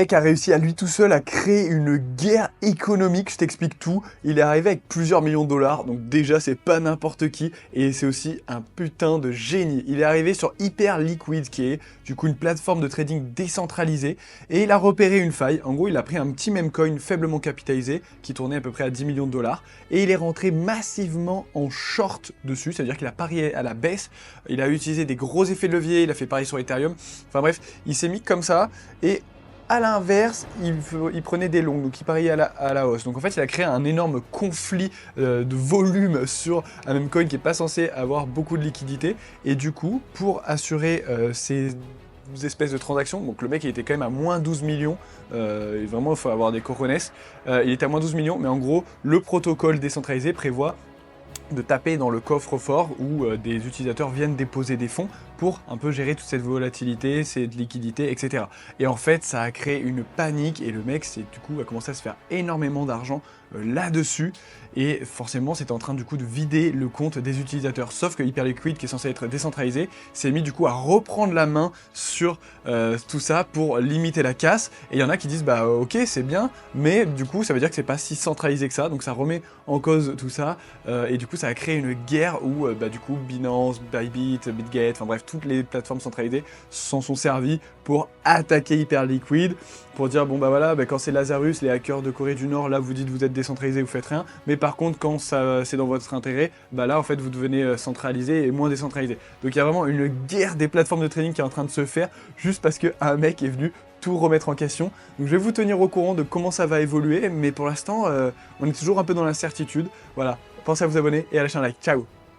Mec a réussi à lui tout seul à créer une guerre économique, je t'explique tout. Il est arrivé avec plusieurs millions de dollars, donc déjà c'est pas n'importe qui, et c'est aussi un putain de génie. Il est arrivé sur Hyperliquid, qui est du coup une plateforme de trading décentralisée, et il a repéré une faille. En gros, il a pris un petit meme coin faiblement capitalisé, qui tournait à peu près à 10 millions de dollars, et il est rentré massivement en short dessus, c'est-à-dire qu'il a parié à la baisse, il a utilisé des gros effets de levier, il a fait pareil sur Ethereum, enfin bref, il s'est mis comme ça, et à l'inverse, il prenait des longs, donc il pariait à la hausse. Donc en fait, il a créé un énorme conflit de volume sur un même coin qui n'est pas censé avoir beaucoup de liquidité. Et du coup, pour assurer ces espèces de transactions, donc le mec il était quand même à moins 12 millions, et vraiment il faut avoir des cojones, il était à moins 12 millions, mais en gros, le protocole décentralisé prévoit de taper dans le coffre-fort où des utilisateurs viennent déposer des fonds pour un peu gérer toute cette volatilité, cette liquidité, etc. Et en fait, ça a créé une panique et le mec, du coup, a commencé à se faire énormément d'argent là-dessus. Et forcément, c'était en train du coup de vider le compte des utilisateurs. Sauf que Hyperliquid, qui est censé être décentralisé, s'est mis du coup à reprendre la main sur tout ça pour limiter la casse. Et il y en a qui disent, bah ok, c'est bien, mais du coup, ça veut dire que c'est pas si centralisé que ça. Donc ça remet en cause tout ça. Et du coup, ça a créé une guerre où du coup, Binance, Bybit, BitGet, enfin bref, toutes les plateformes centralisées s'en sont servies pour attaquer Hyperliquid, pour dire bon bah voilà, quand c'est Lazarus, les hackers de Corée du Nord, là vous dites vous êtes décentralisé, vous faites rien, mais par contre quand ça c'est dans votre intérêt, bah là en fait vous devenez centralisé et moins décentralisé. Donc il y a vraiment une guerre des plateformes de trading qui est en train de se faire juste parce qu'un mec est venu tout remettre en question. Donc je vais vous tenir au courant de comment ça va évoluer, mais pour l'instant on est toujours un peu dans l'incertitude. Voilà, pensez à vous abonner et à lâcher un like. Ciao.